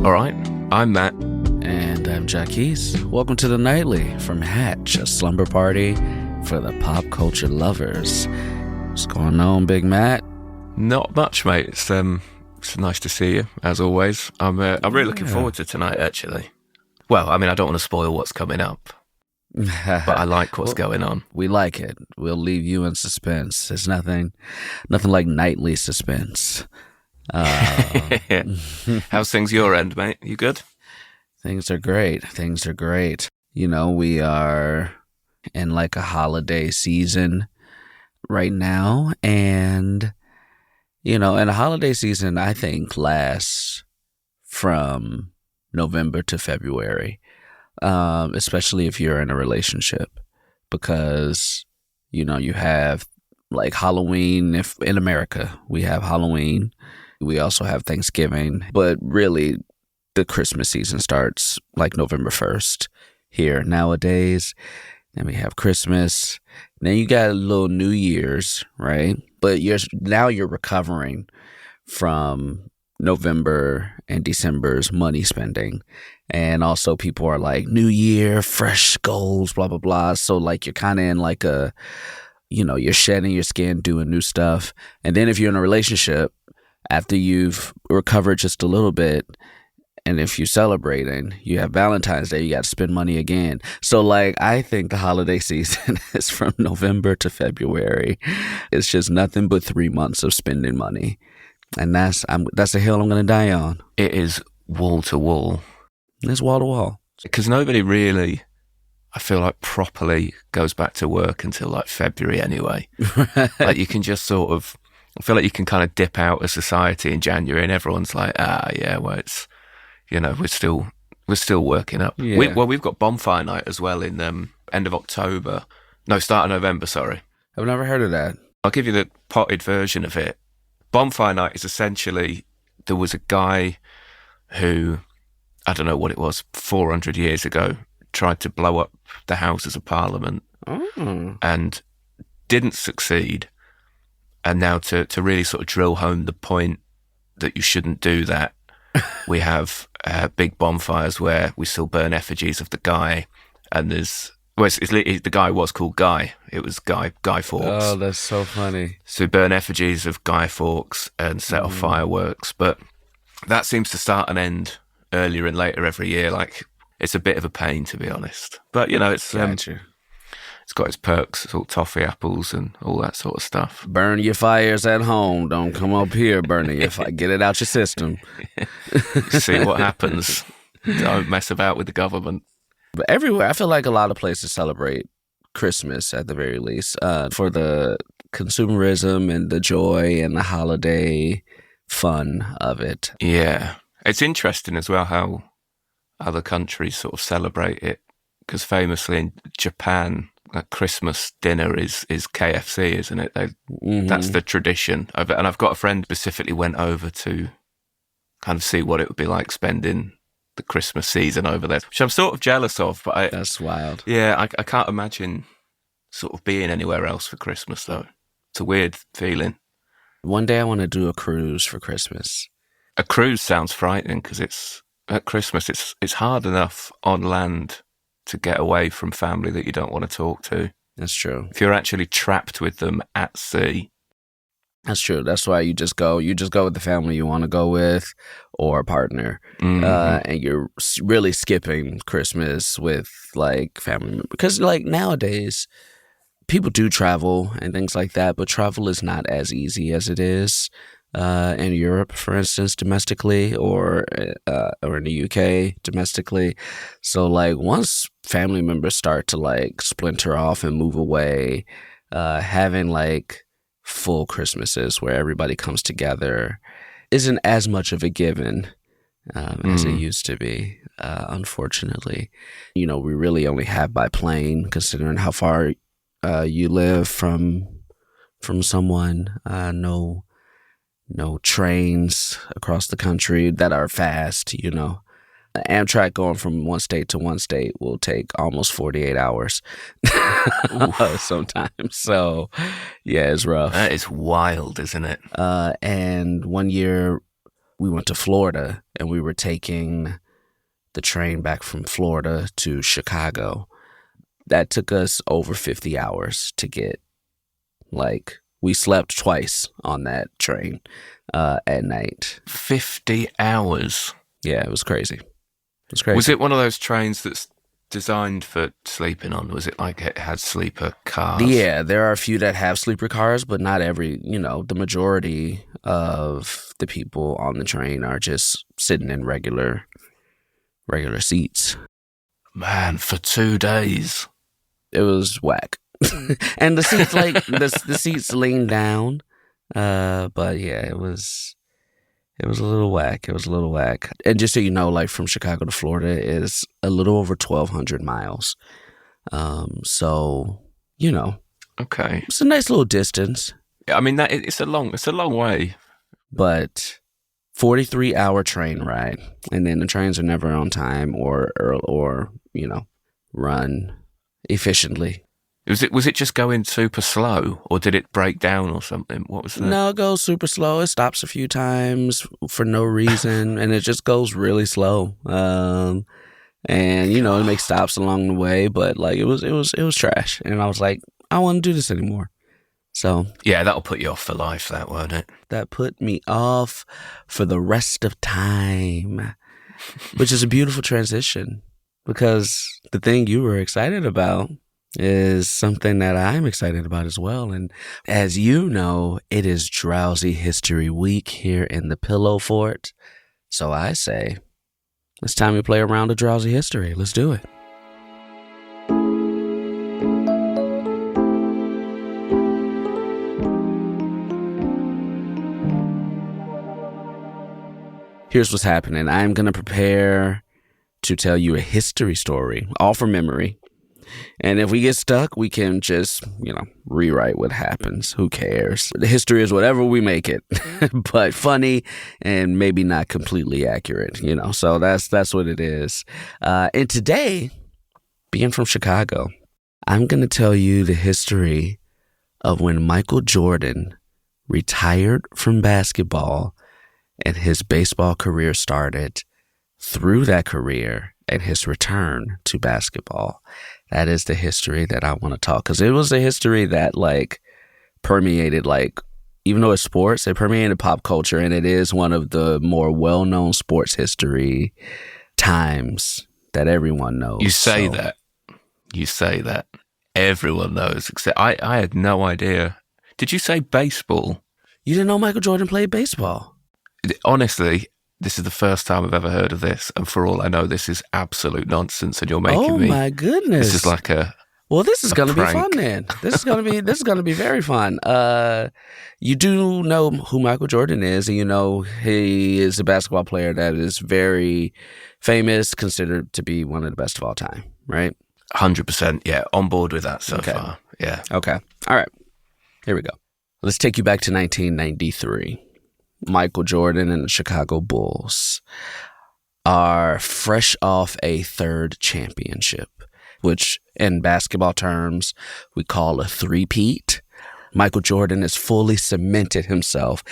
All right, I'm Matt. And I'm Jacquis. Welcome to the Nightly from Hatch, a slumber party for the pop culture lovers. What's going on, Big Matt? Not much, mate. It's nice to see you, as always. I'm really looking forward to tonight, actually. Well, I mean, I don't want to spoil what's coming up, but I like what's going on. We like it. We'll leave you in suspense. There's nothing like nightly suspense. How's things your end, mate? You good? Things are great. You know, we are in like a holiday season right now. And, you know, and a holiday season, I think, lasts from November to February, especially if you're in a relationship, because, you know, you have like Halloween. If in America, we have Halloween. We also have Thanksgiving, but really the Christmas season starts like November 1st here nowadays. Then we have Christmas. Then you got a little New Year's, right? But you're recovering from November and December's money spending. And also people are like, New Year, fresh goals, blah, blah, blah. So like you're kind of in like a, you know, you're shedding your skin, doing new stuff. And then if you're in a relationship, after you've recovered just a little bit, and if you're celebrating, you have Valentine's Day, you got to spend money again. So, like, I think the holiday season is from November to February. It's just nothing but 3 months of spending money. And that's a hill I'm going to die on. It is wall to wall. It's wall to wall. Because nobody really, I feel like, properly goes back to work until like February anyway. Like you can just sort of, I feel like you can kind of dip out of society in January and everyone's like, well, it's, you know, we're still working up. Yeah. We've got Bonfire Night as well in end of October. No, start of November, sorry. I've never heard of that. I'll give you the potted version of it. Bonfire Night is essentially, there was a guy who, I don't know what it was, 400 years ago, tried to blow up the Houses of Parliament and didn't succeed. And now to really sort of drill home the point that you shouldn't do that, we have big bonfires where we still burn effigies of the guy. And the guy was called Guy. It was Guy Fawkes. Oh, that's so funny. So we burn effigies of Guy Fawkes and set off fireworks. But that seems to start and end earlier and later every year. Like, it's a bit of a pain, to be honest. But, you know, it's got its perks. It's all toffee apples and all that sort of stuff. Burn your fires at home. Don't come up here burning your fire. Get it out your system. See what happens. Don't mess about with the government. But everywhere, I feel like a lot of places celebrate Christmas at the very least for the consumerism and the joy and the holiday fun of it. Yeah. It's interesting as well how other countries sort of celebrate it, because famously in Japan, a Christmas dinner is KFC, isn't it? That's the tradition. And I've got a friend specifically went over to kind of see what it would be like spending the Christmas season over there, which I'm sort of jealous of. But that's wild. Yeah, I can't imagine sort of being anywhere else for Christmas, though. It's a weird feeling. One day I want to do a cruise for Christmas. A cruise sounds frightening because at Christmas it's hard enough on land to get away from family that you don't want to talk to. That's true. If you're actually trapped with them at sea. That's true. That's why you just go with the family you want to go with or a partner. And you're really skipping Christmas with like family members. Because like nowadays, people do travel and things like that, but travel is not as easy as it is in Europe, for instance, domestically, or in the UK domestically. So like once family members start to like splinter off and move away, having like full Christmases where everybody comes together isn't as much of a given as it used to be, unfortunately. You know, we really only have by plane, considering how far you live from someone. No trains across the country that are fast, you know. Amtrak going from one state to one state will take almost 48 hours sometimes. So, yeah, it's rough. That is wild, isn't it? And one year we went to Florida and we were taking the train back from Florida to Chicago. That took us over 50 hours to get. Like, we slept twice on that train at night. 50 hours? Yeah, it was crazy. It was crazy. Was it one of those trains that's designed for sleeping on? Was it like it had sleeper cars? Yeah, there are a few that have sleeper cars, but not every, the majority of the people on the train are just sitting in regular seats. Man, for 2 days. It was whack. And the seats, like, the seats leaned down. But yeah, it was a little whack. It was a little whack. And just so you know, like, from Chicago to Florida is a little over 1,200 miles. So, Okay. It's a nice little distance. I mean, it's a long way. But 43-hour train ride, and then the trains are never on time or run efficiently. Was it just going super slow, or did it break down or something? What was that? No, it goes super slow. It stops a few times for no reason, and it just goes really slow. And it makes stops along the way, but like it was trash, and I was like, I don't want to do this anymore. So yeah, that'll put you off for life, that, won't it? That put me off for the rest of time, which is a beautiful transition, because the thing you were excited about is something that I'm excited about as well. And as you know, it is Drowsy History Week here in the Pillow Fort. So I say, it's time to play a round of Drowsy History. Let's do it. Here's what's happening. I'm going to prepare to tell you a history story, all from memory. And if we get stuck, we can just, rewrite what happens. Who cares? The history is whatever we make it, but funny and maybe not completely accurate, So that's what it is. And today, being from Chicago, I'm going to tell you the history of when Michael Jordan retired from basketball and his baseball career started, through that career and his return to basketball. That is the history that I want to talk, because it was a history that permeated, even though it's sports, it permeated pop culture, and it is one of the more well-known sports history times that everyone knows. You say that. Everyone knows, except I had no idea. Did you say baseball? You didn't know Michael Jordan played baseball? Honestly, this is the first time I've ever heard of this, and for all I know, this is absolute nonsense, and you're making me. Oh my goodness! This is like a. Well, this is going to be fun then. This is going to be very fun. You do know who Michael Jordan is, and he is a basketball player that is very famous, considered to be one of the best of all time, right? 100%, yeah, on board with that so far. Yeah. Okay. All right. Here we go. Let's take you back to 1993. Michael Jordan and the Chicago Bulls are fresh off a third championship, which in basketball terms we call a three-peat. Michael Jordan has fully cemented himself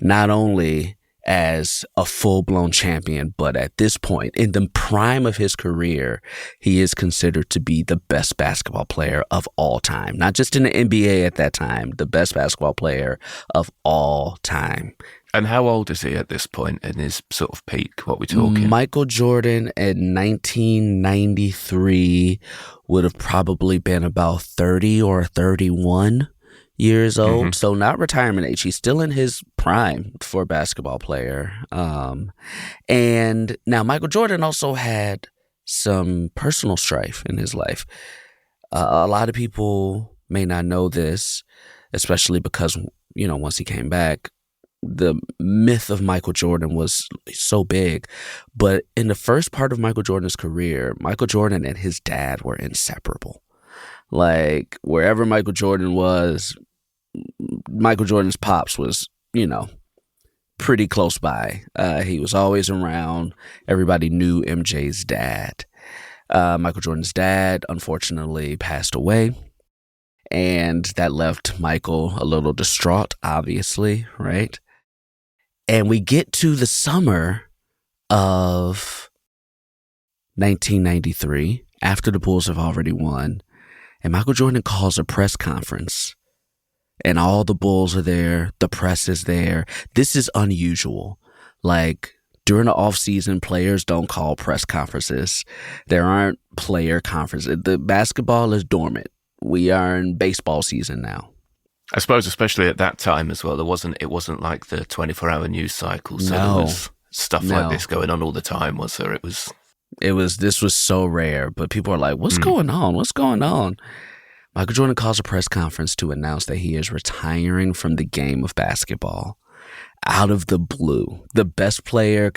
not only as a full-blown champion, but at this point, in the prime of his career, he is considered to be the best basketball player of all time. Not just in the NBA at that time, the best basketball player of all time. And how old is he at this point in his sort of peak? What we're talking? Michael Jordan in 1993 would have probably been about 30 or 31 years old. Mm-hmm. So not retirement age. He's still in his prime for a basketball player. And now Michael Jordan also had some personal strife in his life. A lot of people may not know this, especially because, once he came back, the myth of Michael Jordan was so big. But in the first part of Michael Jordan's career, Michael Jordan and his dad were inseparable. Like, wherever Michael Jordan was, Michael Jordan's pops was, pretty close by. He was always around. Everybody knew MJ's dad. Michael Jordan's dad, unfortunately, passed away. And that left Michael a little distraught, obviously, right? And we get to the summer of 1993, after the Bulls have already won, and Michael Jordan calls a press conference. And all the Bulls are there. The press is there. This is unusual. Like, during the offseason, players don't call press conferences. There aren't player conferences. The basketball is dormant. We are in baseball season now. I suppose, especially at that time as well, it wasn't like the 24-hour news cycle. So there was stuff like this going on all the time, was there? This was so rare, but people are like, what's going on? What's going on? Michael Jordan calls a press conference to announce that he is retiring from the game of basketball. Out of the blue, the best player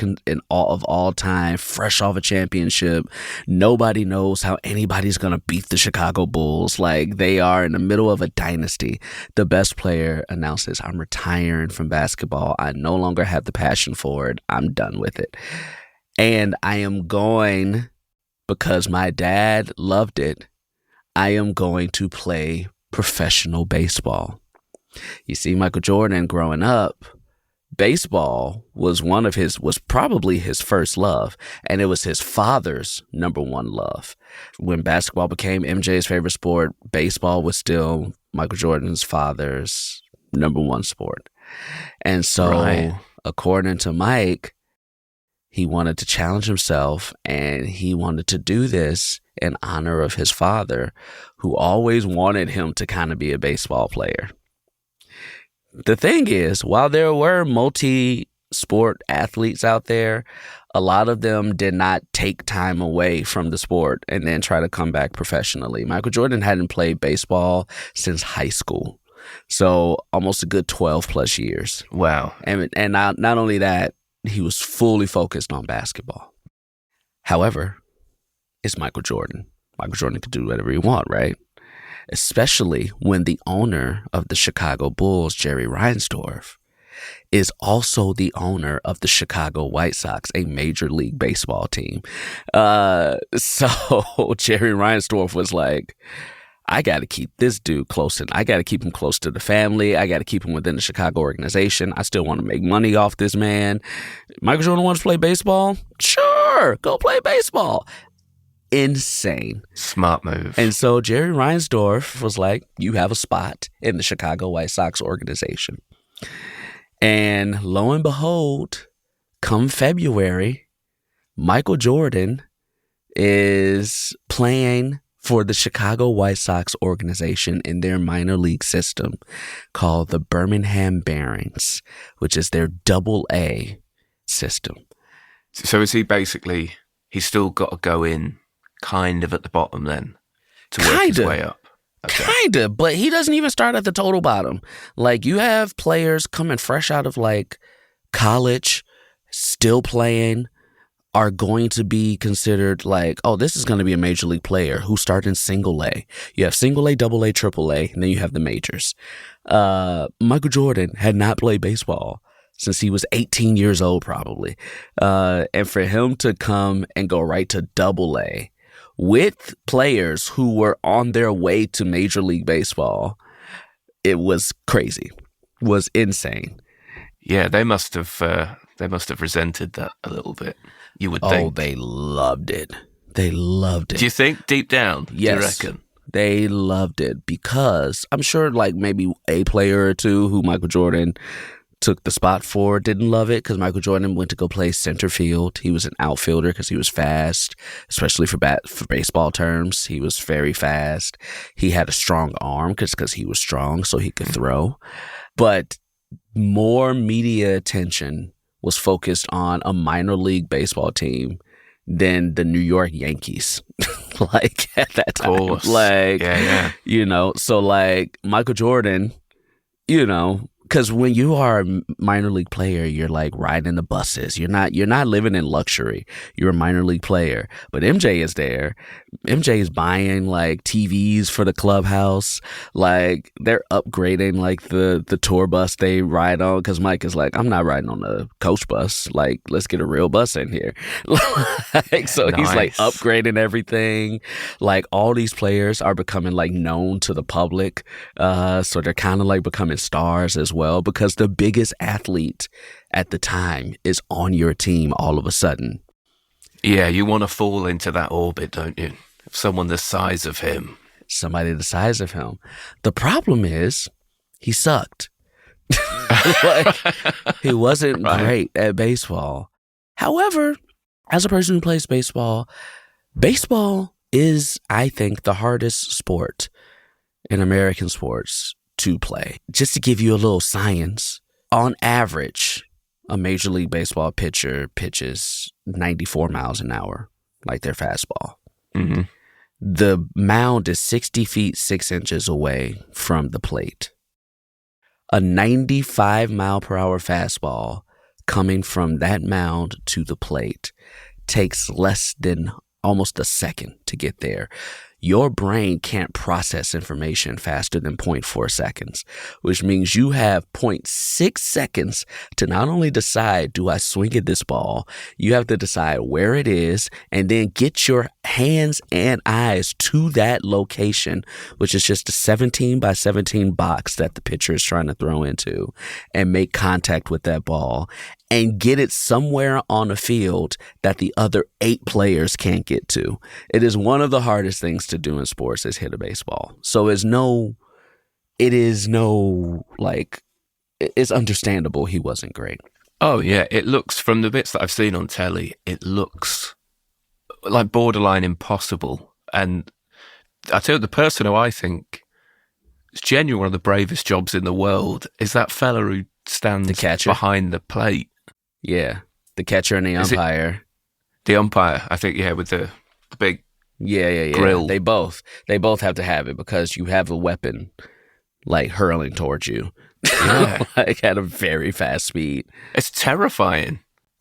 of all time, fresh off a championship. Nobody knows how anybody's going to beat the Chicago Bulls. Like, they are in the middle of a dynasty. The best player announces, I'm retiring from basketball. I no longer have the passion for it. I'm done with it. And I am going, because my dad loved it, I am going to play professional baseball. You see, Michael Jordan growing up, baseball was probably his first love, and it was his father's number one love. When basketball became MJ's favorite sport, baseball was still Michael Jordan's father's number one sport. And so, according to Mike, he wanted to challenge himself, and he wanted to do this in honor of his father, who always wanted him to kind of be a baseball player. The thing is, while there were multi-sport athletes out there, a lot of them did not take time away from the sport and then try to come back professionally. Michael Jordan hadn't played baseball since high school, so almost a good 12 plus years. Wow. And not only that, he was fully focused on basketball. However, it's Michael Jordan. Michael Jordan could do whatever he want, right? Especially when the owner of the Chicago Bulls, Jerry Reinsdorf, is also the owner of the Chicago White Sox, a Major League Baseball team. So Jerry Reinsdorf was like, I got to keep this dude close, and I got to keep him close to the family. I got to keep him within the Chicago organization. I still want to make money off this man. Michael Jordan wants to play baseball? Sure, go play baseball. Insane. Smart move. And so Jerry Reinsdorf was like, you have a spot in the Chicago White Sox organization. And lo and behold, come February, Michael Jordan is playing for the Chicago White Sox organization in their minor league system called the Birmingham Barons, which is their AA system. So is he's still got to go in kind of at the bottom then to work his way up? Okay. Kind of, but he doesn't even start at the total bottom. Like, you have players coming fresh out of like college, still playing, are going to be considered like, oh, this is going to be a major league player who started in single A. You have single A, double A, triple A, and then you have the majors. Michael Jordan had not played baseball since he was 18 years old, probably. And for him to come and go right to double A with players who were on their way to Major League Baseball, it was crazy, was insane. Yeah, they must have resented that a little bit, you would think. Oh, they loved it. They loved it. Do you think deep down? Yes. Do you reckon? They loved it because I'm sure like maybe a player or two who Michael Jordan took the spot for didn't love it, because Michael Jordan went to go play center field. He was an outfielder because he was fast, especially for baseball terms. He was very fast. He had a strong arm because he was strong, so he could throw. But more media attention was focused on a minor league baseball team than the New York Yankees. Like, at that time. Of course. Like, yeah. You know, so like Michael Jordan, you know, because when you are a minor league player, you're like riding the buses. You're not living in luxury. You're a minor league player. But MJ is there. MJ is buying like TVs for the clubhouse. Like, they're upgrading like the tour bus they ride on, because Mike is like, I'm not riding on the coach bus. Like, let's get a real bus in here. Like, so nice. He's like upgrading everything. Like, all these players are becoming like known to the public. So they're kind of like becoming stars as well. well because the biggest athlete at the time is on your team all of a sudden. Yeah, you want to fall into that orbit, don't you? Someone the size of him. Somebody the size of him. The problem is he sucked. Like, he wasn't great at baseball. However, as a person who plays baseball, baseball is, I think, the hardest sport in American sports to play. Just to give you a little science, on average, a Major League Baseball pitcher pitches 94 miles an hour, like their fastball. Mm-hmm. The mound is 60 feet 6 inches away from the plate. A 95 mile per hour fastball coming from that mound to the plate takes less than almost a second to get there. Your brain can't process information faster than 0.4 seconds, which means you have 0.6 seconds to not only decide, do I swing at this ball? You have to decide where it is and then get your hands and eyes to that location, which is just a 17 by 17 box that the pitcher is trying to throw into, and make contact with that ball and get it somewhere on a field that the other 8 players can't get to. It is one of the hardest things to do in sports is hit a baseball. So it's understandable he wasn't great. Oh, yeah. It looks, from the bits that I've seen on telly, it looks like borderline impossible. And I tell you, the person who I think is genuinely one of the bravest jobs in the world is that fella who stands behind the plate. Yeah, the catcher and the umpire. The umpire, I think, with the big grill. They both have to have it because you have a weapon like hurling towards you, like at a very fast speed. It's terrifying.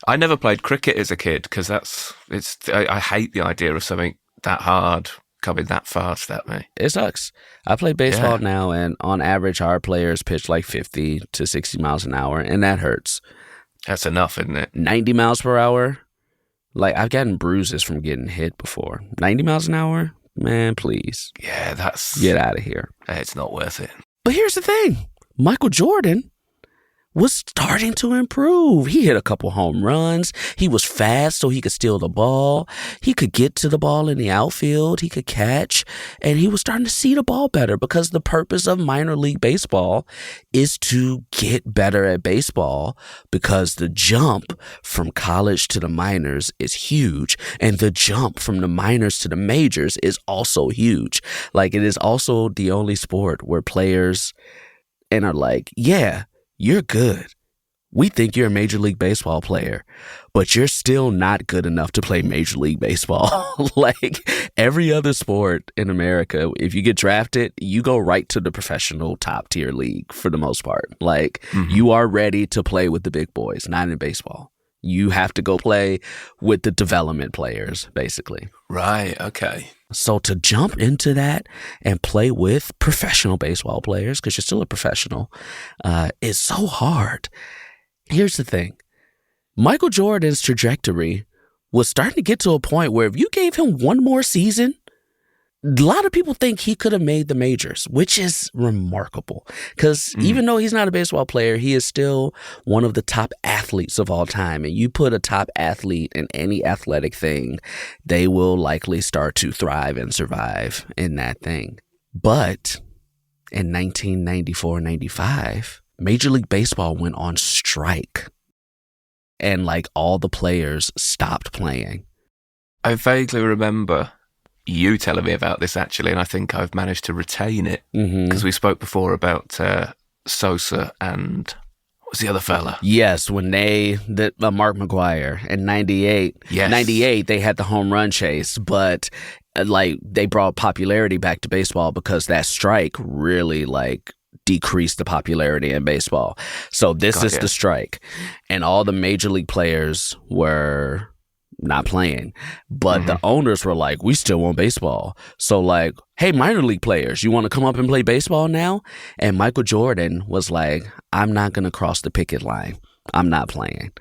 I never played cricket as a kid because I hate the idea of something that hard coming that fast at me. It sucks. I play baseball now, and on average, our players pitch like 50 to 60 miles an hour, and that hurts. That's enough, isn't it? 90 miles per hour. Like, I've gotten bruises from getting hit before. 90 miles an hour? Man, please. Yeah, get out of here. It's not worth it. But here's the thing. Michael Jordan was starting to improve. He hit a couple home runs. He was fast so he could steal the ball. He could get to the ball in the outfield. He could catch. And he was starting to see the ball better because the purpose of minor league baseball is to get better at baseball because the jump from college to the minors is huge. And the jump from the minors to the majors is also huge. Like, it is also the only sport where players are like, yeah, you're good. We think you're a Major League Baseball player, but you're still not good enough to play Major League Baseball. Like every other sport in America, if you get drafted, you go right to the professional top tier league for the most part. Like you are ready to play with the big boys, not in baseball. You have to go play with the development players, basically. Right, okay. So to jump into that and play with professional baseball players, because you're still a professional, is so hard. Here's the thing. Michael Jordan's trajectory was starting to get to a point where if you gave him one more season, a lot of people think he could have made the majors, which is remarkable because even though he's not a baseball player, he is still one of the top athletes of all time. And you put a top athlete in any athletic thing, they will likely start to thrive and survive in that thing. But in 1994-95, Major League Baseball went on strike and like all the players stopped playing. I vaguely remember you telling me about this actually, and I think I've managed to retain it because we spoke before about Sosa and what was the other fella? Yes, when Mark McGwire in 98. Yes. 98, they had the home run chase, but like they brought popularity back to baseball because that strike really like decreased the popularity in baseball. So this is the strike, and all the major league players were not playing, but the owners were like, we still want baseball. So like, hey, minor league players, you want to come up and play baseball now? And Michael Jordan was like, I'm not going to cross the picket line. I'm not playing.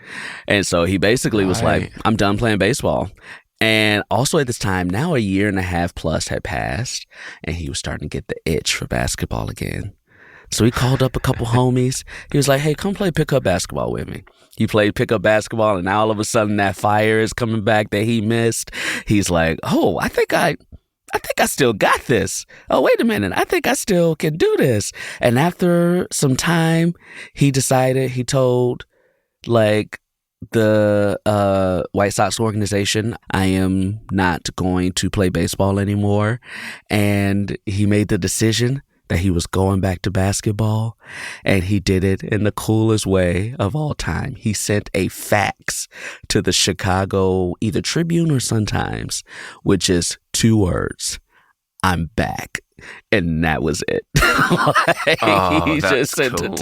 And so he basically was like, I'm done playing baseball. And also at this time, now a 1.5 years plus had passed, and he was starting to get the itch for basketball again. So he called up a couple homies. He was like, hey, come play pickup basketball with me. He played pickup basketball, and now all of a sudden that fire is coming back that he missed. He's like, oh, I think I still got this. Oh, wait a minute. I think I still can do this. And after some time, he told like the White Sox organization, I am not going to play baseball anymore. And he made the decision that he was going back to basketball, and he did it in the coolest way of all time. He sent a fax to the Chicago, either Tribune or Sun-Times, which is 2 words, I'm back. And that was it. He just sent cool.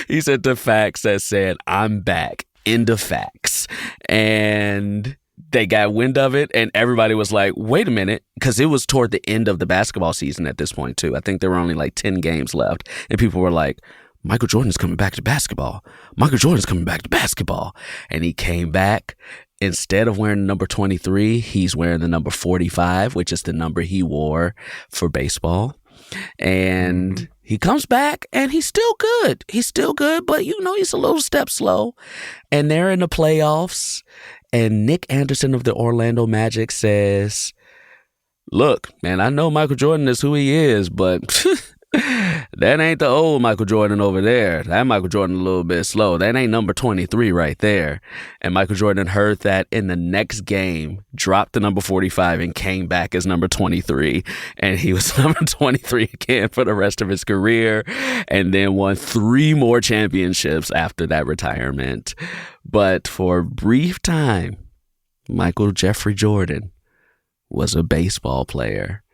He sent the fax that said, I'm back, end of fax. And they got wind of it, and everybody was like, wait a minute, because it was toward the end of the basketball season at this point, too. I think there were only like 10 games left, and people were like, Michael Jordan's coming back to basketball. Michael Jordan's coming back to basketball. And he came back. Instead of wearing the number 23, he's wearing the number 45, which is the number he wore for baseball. And he comes back, and he's still good. He's still good, but, he's a little step slow. And they're in the playoffs. And Nick Anderson of the Orlando Magic says, look, man, I know Michael Jordan is who he is, but that ain't the old Michael Jordan over there. That Michael Jordan a little bit slow. That ain't number 23 right there. And Michael Jordan heard that in the next game, dropped the number 45 and came back as number 23. And he was number 23 again for the rest of his career, and then won 3 more championships after that retirement. But for a brief time, Michael Jeffrey Jordan was a baseball player.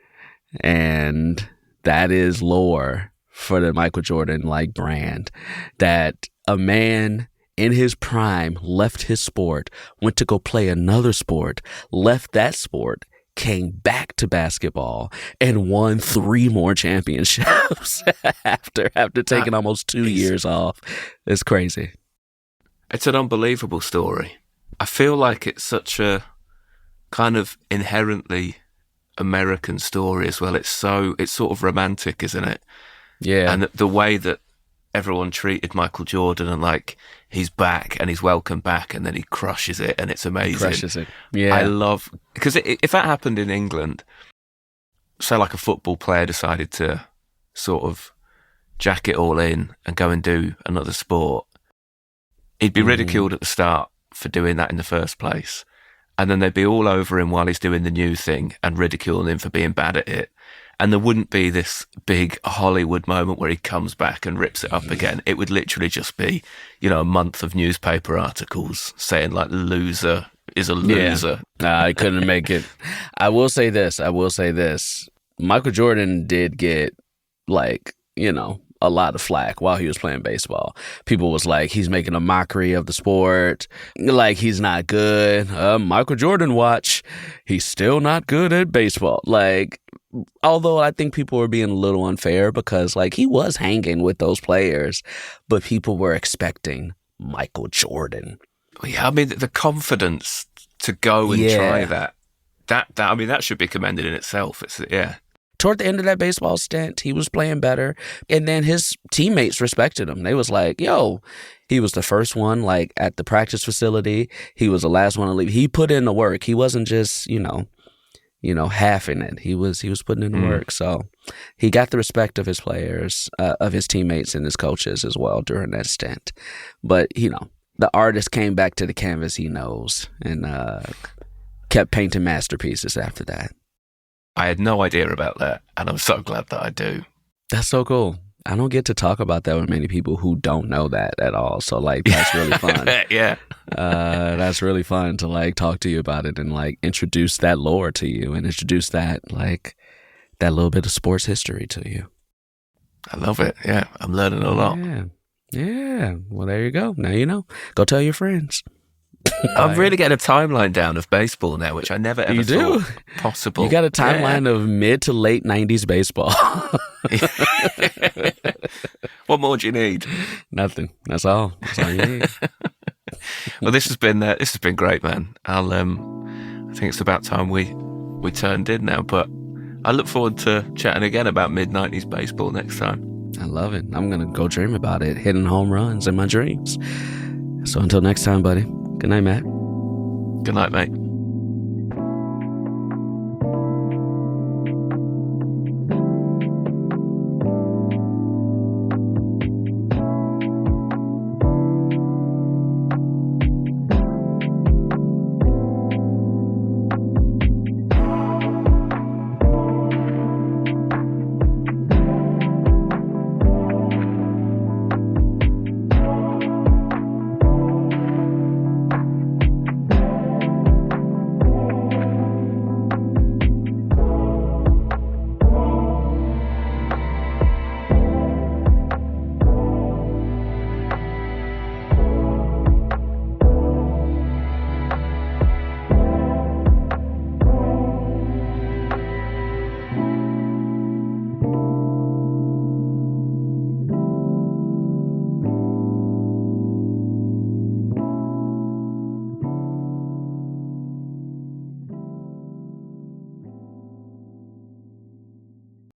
And that is lore for the Michael Jordan brand, that a man in his prime left his sport, went to go play another sport, left that sport, came back to basketball, and won 3 more championships after taking almost 2 years off. It's crazy. It's an unbelievable story. I feel like it's such a kind of inherently American story as well. It's sort of romantic, isn't it? Yeah. And the way that everyone treated Michael Jordan, and he's back and he's welcome back, and then he crushes it, and it's amazing. Crushes it. Yeah. I love, because if that happened in England, say a football player decided to sort of jack it all in and go and do another sport, he'd be ridiculed at the start for doing that in the first place. And then they'd be all over him while he's doing the new thing and ridiculing him for being bad at it. And there wouldn't be this big Hollywood moment where he comes back and rips it up again. It would literally just be, a month of newspaper articles saying loser is a loser. Yeah. Nah, I couldn't make it. I will say this. Michael Jordan did get a lot of flack while he was playing baseball. People was like, he's making a mockery of the sport. He's not good. Michael Jordan watch. He's still not good at baseball. Although I think people were being a little unfair, because he was hanging with those players, but people were expecting Michael Jordan. Yeah, I mean, the confidence to go and try that. That should be commended in itself. Toward the end of that baseball stint, he was playing better. And then his teammates respected him. They was like, yo, he was the first one, at the practice facility. He was the last one to leave. He put in the work. He wasn't just, halving it. He was putting in the work. So he got the respect of his players, of his teammates and his coaches as well during that stint. But, the artist came back to the canvas he knows, and kept painting masterpieces after that. I had no idea about that, and I'm so glad that I do. That's so cool. I don't get to talk about that with many people who don't know that at all. So that's really fun. Yeah. That's really fun to talk to you about it and introduce that lore to you, and introduce that that little bit of sports history to you. I love it. Yeah. I'm learning a lot. Yeah. Well, there you go. Now you know. Go tell your friends. I'm really getting a timeline down of baseball now, which I never ever thought possible. You got a timeline of mid to late 90s baseball. What more do you need? Nothing. That's all you need. Well, this has been great, man. I think it's about time we turned in now, but I look forward to chatting again about mid-90s baseball next time. I love it. I'm going to go dream about it, hitting home runs in my dreams. So until next time, buddy. Good night, Matt. Good night, mate.